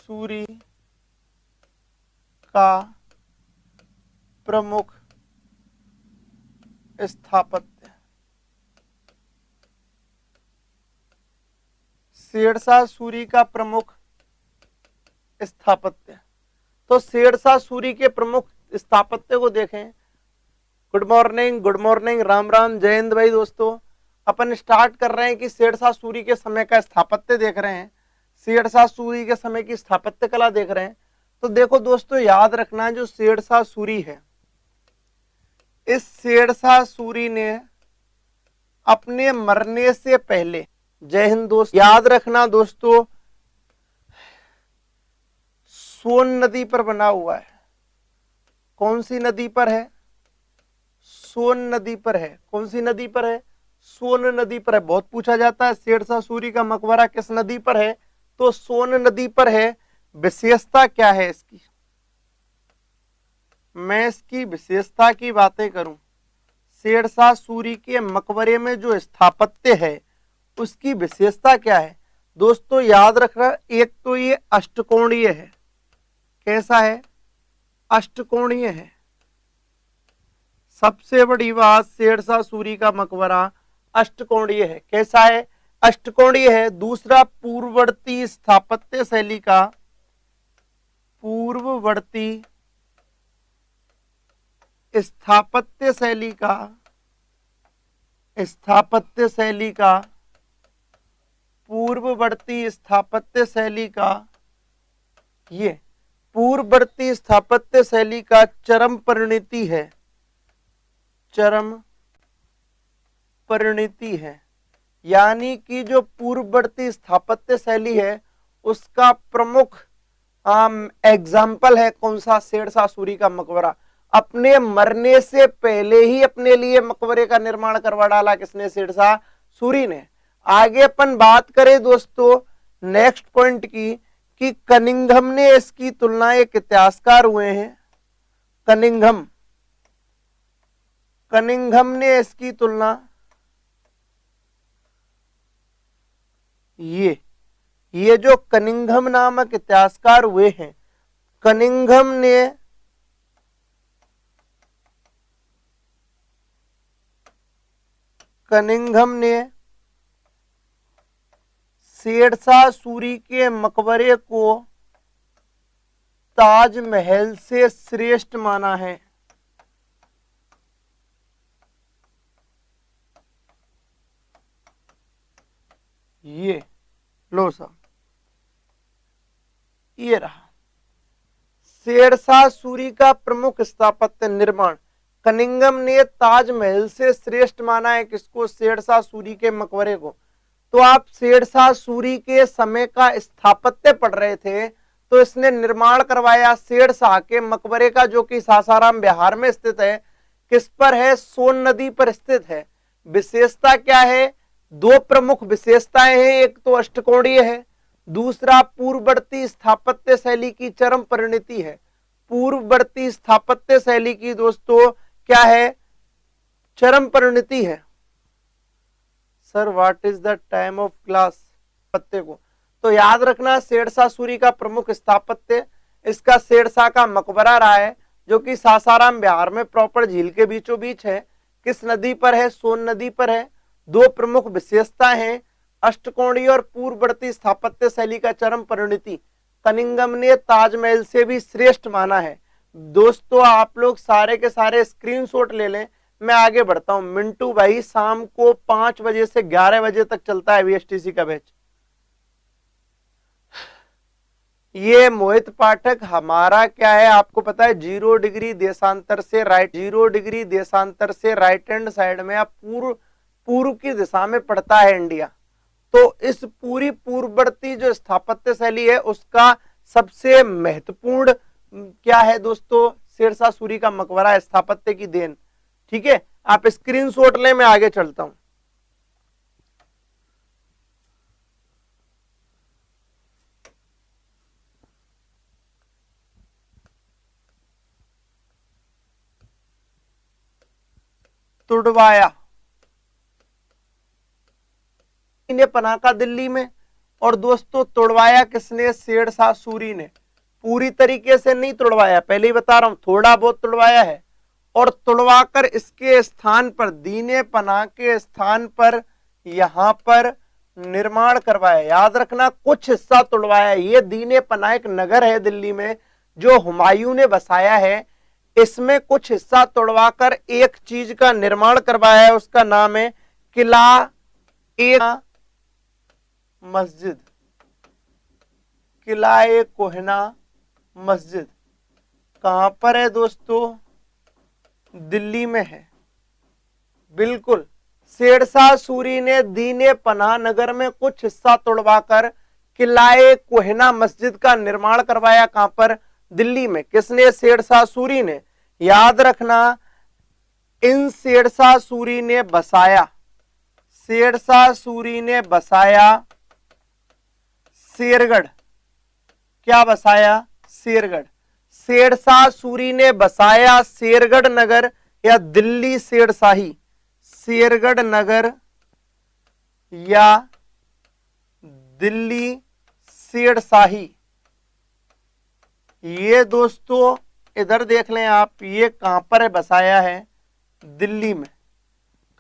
सूरी का प्रमुख स्थापत्य। शेरशाह सूरी का प्रमुख स्थापत्य। तो शेरशाह सूरी के प्रमुख स्थापत्य को देखें। गुड मॉर्निंग, राम राम, जय हिंद भाई दोस्तों। अपन स्टार्ट कर रहे हैं कि शेरशाह सूरी के समय का स्थापत्य देख रहे हैं, शेरशाह सूरी के समय की स्थापत्य कला देख रहे हैं। तो देखो दोस्तों, याद रखना जो शेरशाह सूरी है, इस शेरशाह सूरी ने अपने मरने से पहले, जय हिंद दोस्त, याद रखना दोस्तों, सोन नदी पर बना हुआ है। कौन सी नदी पर है? सोन नदी पर है। कौन सी नदी पर है? सोन नदी पर है। बहुत पूछा जाता है शेरशाह सूरी का मकबरा किस नदी पर है, तो सोन नदी पर है। विशेषता क्या है इसकी? मैं इसकी विशेषता की बातें करूं, शेरशाह सूरी के मकबरे में जो स्थापत्य है उसकी विशेषता क्या है दोस्तों? याद रखना, एक तो ये अष्टकोणीय है। कैसा है? अष्टकोणीय है। सबसे बड़ी बात, शेरशाह सूरी का मकबरा अष्टकोणीय है। कैसा है? अष्टकोणीय है। दूसरा, पूर्ववर्ती स्थापत्य शैली का, पूर्ववर्ती स्थापत्य शैली का, स्थापत्य शैली का, पूर्ववर्ती स्थापत्य शैली का, ये पूर्ववर्ती स्थापत्य शैली का चरम परिणति है, चरम परिणति है। यानी कि जो पूर्ववर्ती स्थापत्य शैली है उसका प्रमुख एग्जाम्पल है कौन सा? शेरशाह सूरी का मकबरा। अपने मरने से पहले ही अपने लिए मकबरे का निर्माण करवा डाला किसने? शेरशाह सूरी ने। आगे अपन बात करें दोस्तों नेक्स्ट पॉइंट की, कि कनिंघम ने इसकी तुलना, एक इतिहासकार हुए हैं कनिंघम ने इसकी तुलना, ये जो कनिंघम नामक इतिहासकार हुए हैं, कनिंघम ने शेरशाह सूरी के मकबरे को ताजमहल से श्रेष्ठ माना है। ये लो सा, ये रहा शेरशाह सूरी का प्रमुख स्थापत्य निर्माण। कनिंघम ने ताजमहल से श्रेष्ठ माना है किसको? शेरशाह सूरी के मकबरे को। तो आप शेरशाह सूरी के समय का स्थापत्य पढ़ रहे थे, तो इसने निर्माण करवाया शेरशाह के मकबरे का, जो कि सासाराम बिहार में स्थित है। किस पर है? सोन नदी पर स्थित है। विशेषता क्या है? दो प्रमुख विशेषताएं हैं, एक तो अष्टकोणीय है, दूसरा पूर्ववर्ती स्थापत्य शैली की चरम परिणति है। पूर्ववर्ती स्थापत्य शैली की दोस्तों क्या है? चरम परिणति है। Sir what is the time of class? पत्ते को तो याद रखना, शेरशाह सूरी का प्रमुख स्थापत्य इसका शेरशाह का मकबरा रहा है, जो कि सासाराम बिहार में प्रॉपर झील के बीचों बीच है। किस नदी पर है? सोन नदी पर है। दो प्रमुख विशेषता हैं, अष्टकोणीय और पूर्ववर्ती स्थापत्य शैली का चरम परिणति। कनिंघम ने ताजमहल से भी श्रेष्ठ माना है। दोस्तों आप लोग सारे के सारे स्क्रीनशॉट ले लें, मैं आगे बढ़ता हूं। मिंटू भाई, शाम को 5 बजे से 11 बजे तक चलता है वीएसटीसी का बैच। ये मोहित पाठक हमारा क्या है आपको पता है? 0 डिग्री देशांतर से राइट, 0 डिग्री देशांतर से राइट हैंड साइड में आप पूर्व की दिशा में पड़ता है इंडिया। तो इस पूरी पूर्ववर्ती जो स्थापत्य शैली है उसका सबसे महत्वपूर्ण क्या है दोस्तों? शेरशाह सूरी का मकबरा स्थापत्य की देन। ठीक है, आप स्क्रीनशॉट लें, मैं आगे चलता हूं। तुड़वाया ने पनाका दिल्ली में, और दोस्तों तुड़वाया किसने? शेरशाह सूरी ने। पूरी तरीके से नहीं तुड़वाया, पहले ही बता रहा हूं, थोड़ा बहुत तुड़वाया है। और तुड़वाकर इसके स्थान पर, दीने पनाह के स्थान पर यहां पर निर्माण करवाया। याद रखना, कुछ हिस्सा तुड़वाया। ये दीने पनाह एक नगर है दिल्ली में जो हुमायूं ने बसाया है। इसमें कुछ हिस्सा तोड़वाकर एक चीज का निर्माण करवाया है, उसका नाम है किला ए मस्जिद। किला ए कोहिना मस्जिद कहां पर है दोस्तों? दिल्ली में है। बिल्कुल, शेरशाह सूरी ने दीने पनाह नगर में कुछ हिस्सा तोड़वाकर किला ए कोहिना मस्जिद का निर्माण करवाया। कहां पर? दिल्ली में। किसने? शेरशाह सूरी ने। याद रखना, इन शेरशाह सूरी ने बसाया, शेरशाह सूरी ने बसाया शेरगढ़। क्या बसाया? शेरगढ़। शेरशाह सूरी ने बसाया शेरगढ़ नगर या दिल्ली शेरशाही, शेरगढ़ नगर या दिल्ली शेरशाही। ये दोस्तों इधर देख लें आप, ये कहां पर है? बसाया है दिल्ली में।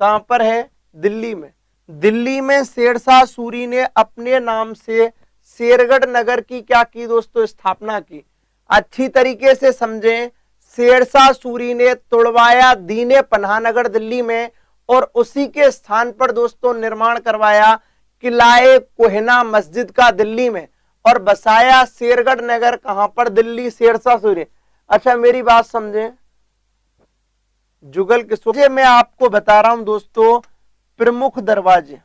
कहां पर है? दिल्ली में। दिल्ली में शेरशाह सूरी ने अपने नाम से शेरगढ़ नगर की क्या की दोस्तों? स्थापना की। अच्छी तरीके से समझें, शेरशाह सूरी ने तुड़वाया दीने पनाह नगर दिल्ली में और उसी के स्थान पर दोस्तों निर्माण करवाया किलाए कोहिना मस्जिद का दिल्ली में और बसाया शेरगढ़ नगर। कहां पर? दिल्ली। शेरशाह सूरी। अच्छा मेरी बात समझें, जुगल किसको? मैं आपको बता रहा हूं दोस्तों प्रमुख दरवाजे।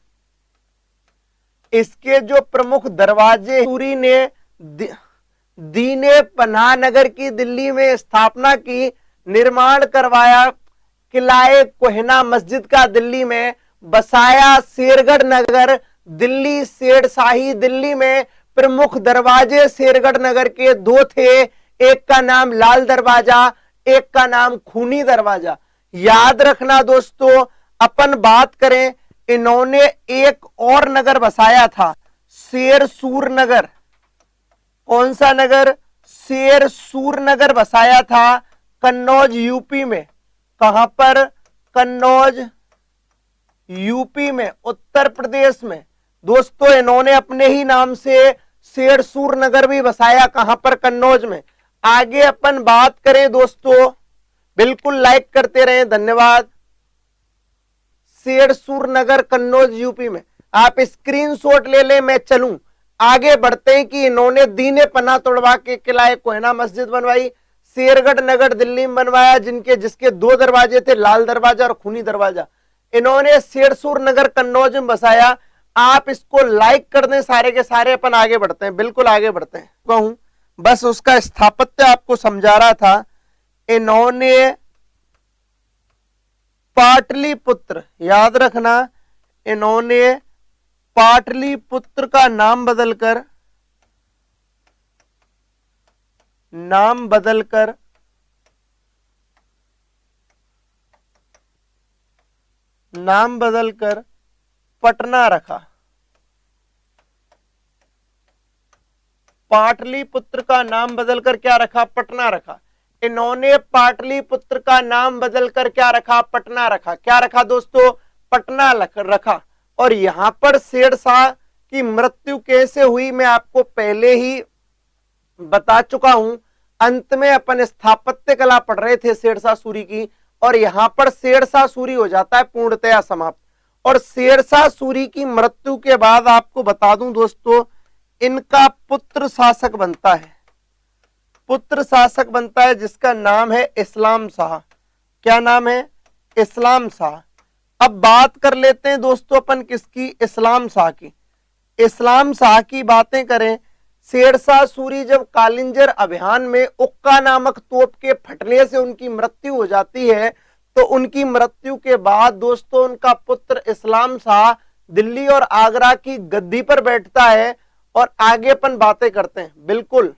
इसके जो प्रमुख दरवाजे सूरी ने दीने पनाह नगर की दिल्ली में स्थापना की, निर्माण करवाया किलाए कोहिना मस्जिद का दिल्ली में, बसाया शेरगढ़ नगर दिल्ली शेरशाही दिल्ली में। प्रमुख दरवाजे शेरगढ़ नगर के दो थे, एक का नाम लाल दरवाजा, एक का नाम खूनी दरवाजा। याद रखना दोस्तों, अपन बात करें, इन्होंने एक और नगर बसाया था, शेरसूर नगर। कौन सा नगर? शेरसूर नगर बसाया था कन्नौज यूपी में। कहां पर? कन्नौज यूपी में, उत्तर प्रदेश में। दोस्तों इन्होंने अपने ही नाम से शेरसूर नगर भी बसाया। कहां पर? कन्नौज में। आगे अपन बात करें दोस्तों, बिल्कुल लाइक करते रहें, धन्यवाद। शेरसूर नगर कन्नौज यूपी में। आप स्क्रीनशॉट ले लें, मैं चलूं। आगे बढ़ते हैं कि इन्होंने दीने पनाह तोड़वा के किलाए कोहिना मस्जिद बनवाई, शेरगढ़ नगर दिल्ली में बनवाया, जिसके दो दरवाजे थे, लाल दरवाजा और खूनी दरवाजा। इन्होंने शेरसूर नगर कन्नौज में बसाया। आप इसको लाइक कर दें सारे के सारे, अपन आगे बढ़ते हैं, बिल्कुल आगे बढ़ते हैं। कहूं बस उसका स्थापत्य आपको समझा रहा था। इन्होंने पाटलिपुत्र, याद रखना, इन्होंने पाटलिपुत्र का नाम बदलकर पटना रखा। पाटलिपुत्र का नाम बदलकर क्या रखा? पटना रखा। इन्होंने पाटलिपुत्र का नाम बदलकर क्या रखा? पटना रखा। क्या रखा दोस्तों? पटना रखा। और यहां पर शेरशाह की मृत्यु कैसे हुई मैं आपको पहले ही बता चुका हूं। अंत में अपन स्थापत्य कला पढ़ रहे थे शेरशाह सूरी की, और यहां पर शेरशाह सूरी हो जाता है पूर्णतया समाप्त। और शेरशाह सूरी की मृत्यु के बाद आपको बता दूं दोस्तों, इनका पुत्र शासक बनता है, पुत्र शासक बनता है, जिसका नाम है इस्लाम शाह। क्या नाम है? इस्लाम शाह। अब बात कर लेते हैं दोस्तों अपन किसकी? इस्लाम शाह की। इस्लाम शाह की बातें करें, शेरशाह सूरी जब कालिंजर अभियान में उक्का नामक तोप के फटने से उनकी मृत्यु हो जाती है, तो उनकी मृत्यु के बाद दोस्तों उनका पुत्र इस्लाम शाह दिल्ली और आगरा की गद्दी पर बैठता है। और आगे अपन बातें करते हैं, बिल्कुल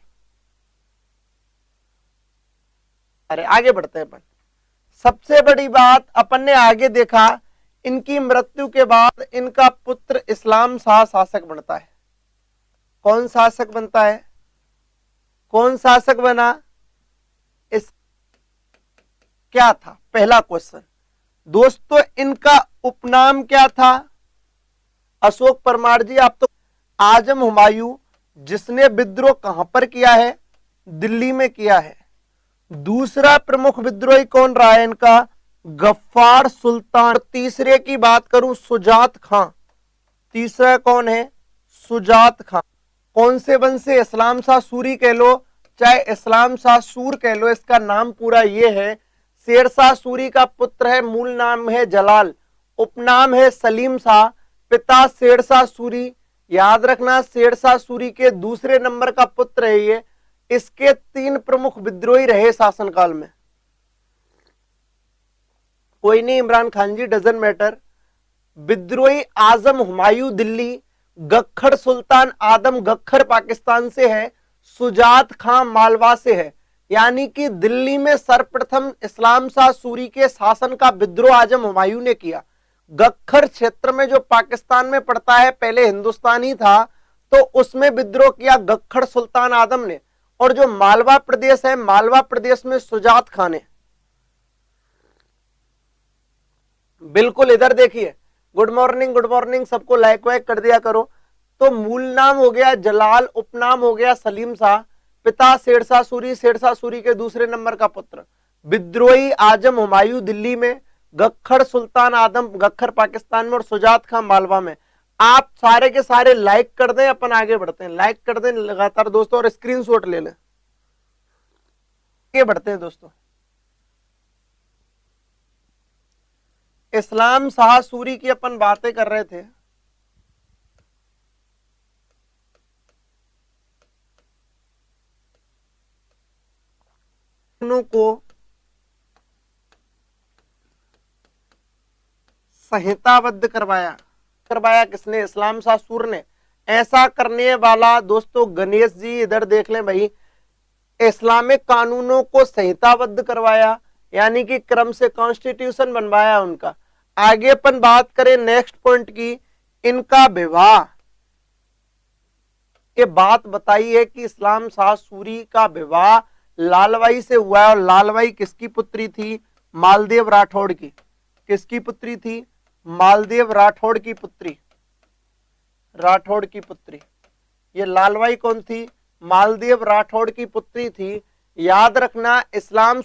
अरे आगे बढ़ते हैं अपन। सबसे बड़ी बात अपन ने आगे देखा, इनकी मृत्यु के बाद इनका पुत्र इस्लाम शाह शासक बनता है। कौन शासक बनता है? कौन शासक बना? इस क्या था? पहला क्वेश्चन। दोस्तों इनका उपनाम क्या था? अशोक परमार जी आप तो। आजम हुमायूं, जिसने विद्रोह कहां पर किया है? दिल्ली में किया है। दूसरा प्रमुख विद्रोही कौन रहा है इनका? गफ्फार सुल्तान। तीसरे की बात करूं, सुजात खां। तीसरा कौन है? सुजात खां। कौन से वंश से? इस्लाम शाह सूरी कह लो, चाहे इस्लाम शाह सूर कह लो, इसका नाम पूरा ये है। शेरशाह सूरी का पुत्र है, मूल नाम है जलाल, उपनाम है सलीम शाह, पिता शेरशाह सूरी। याद रखना, शेरशाह सूरी के दूसरे नंबर का पुत्र है ये। इसके 3 प्रमुख विद्रोही रहे शासनकाल में। कोई नहीं इमरान खान जी, डजंट मैटर। विद्रोही आजम हुमायूं दिल्ली, गख्खर सुल्तान आदम गख्खर पाकिस्तान से है, सुजात खां मालवा से है। यानी कि दिल्ली में सर्वप्रथम इस्लाम शाह सूरी के शासन का विद्रोह आजम हुमायूं ने किया। गख्खर क्षेत्र में जो पाकिस्तान में पड़ता है, पहले हिंदुस्तान ही था, तो उसमें विद्रोह किया गख्खर सुल्तान आदम ने। और जो मालवा प्रदेश है, मालवा प्रदेश में सुजात खां ने। बिल्कुल, इधर देखिए, गुड मॉर्निंग सबको लाइक वाइक कर दिया करो। तो मूल नाम हो गया जलाल, उपनाम हो गया सलीम शाह, पिता शेरशाह सूरी, शेरशाह सूरी के दूसरे नंबर का पुत्र। विद्रोही आजम हुमायूं दिल्ली में, गख्खर सुल्तान आदम गख्खर पाकिस्तान में, और सुजात खां मालवा में। आप सारे के सारे लाइक कर दें, अपन आगे बढ़ते हैं। लाइक कर दें लगातार दोस्तों, और स्क्रीनशॉट ले लें। आगे बढ़ते हैं दोस्तों। इस्लाम शाह सूरी की अपन बातें कर रहे थे। को संहिताबद्ध करवाया किसने? इस्लाम शाह सूर ने। ऐसा करने वाला दोस्तों गणेश जी, इधर देख लें भाई, इस्लामिक कानूनों को संहिताबद्ध करवाया, यानी कि क्रम से कॉन्स्टिट्यूशन बनवाया उनका। आगे अपन बात करें नेक्स्ट पॉइंट की, इनका विवाह। ये बात बताई है कि इस्लाम शाह सूरी का विवाह लालबाई से हुआ है। और लालबाई किसकी पुत्री थी? मालदेव राठौड़ की। किसकी पुत्री थी? मालदेव राठौड़ की पुत्री। राठौड़ की पुत्री। ये लालबाई कौन थी? मालदेव राठौड़ की पुत्री थी। याद रखना, इस्लाम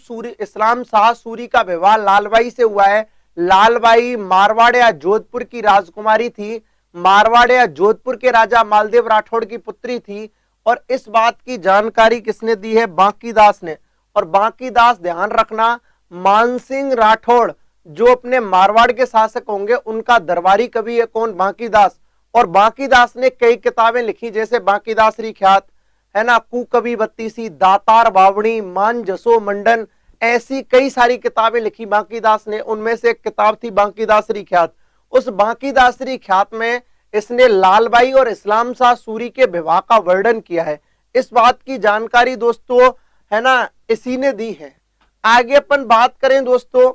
शाह सूरी का विवाह लालबाई से हुआ है। लालबाई मारवाड़ या जोधपुर की राजकुमारी थी। मारवाड़ या जोधपुर के राजा मालदेव राठौड़ की पुत्री थी। और इस बात की जानकारी किसने दी है? बांकीदास ने। और बांकीदास, ध्यान रखना, मानसिंह राठौड़ जो अपने मारवाड़ के शासक होंगे, उनका दरबारी कवि है। कौन? बांकीदास। और बांकीदास ने कई किताबें लिखी, जैसे बांकीदासरी ख्यात है ना, कुकवि बत्तीसी, दातार बावणी, मान जसो मंडन, ऐसी कई सारी किताबें लिखी बांकीदास ने। उनमें से एक किताब थी बांकीदासरी ख्यात। उस बांकीदासरी ख्यात में इसने लालबाई और इस्लाम शाह सूरी के विवाह का वर्णन किया है। इस बात की जानकारी दोस्तों है ना, इसी ने दी है। आगे अपन बात करें दोस्तों,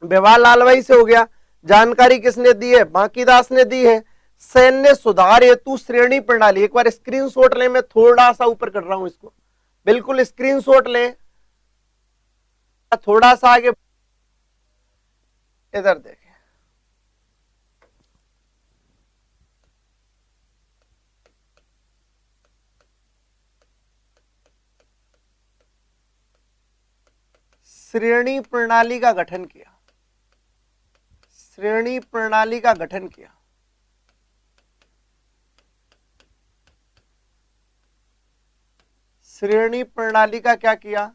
विवाह लालबाई से हो गया, जानकारी किसने दी है? बांकीदास ने दी है। सैन्य सुधार हेतु श्रेणी प्रणाली, एक बार स्क्रीनशॉट ले, मैं थोड़ा सा ऊपर कर रहा हूं इसको, बिल्कुल स्क्रीनशॉट ले, थोड़ा सा आगे, इधर देखें। श्रेणी प्रणाली का गठन किया। श्रेणी प्रणाली का गठन किया। श्रेणी प्रणाली का क्या किया?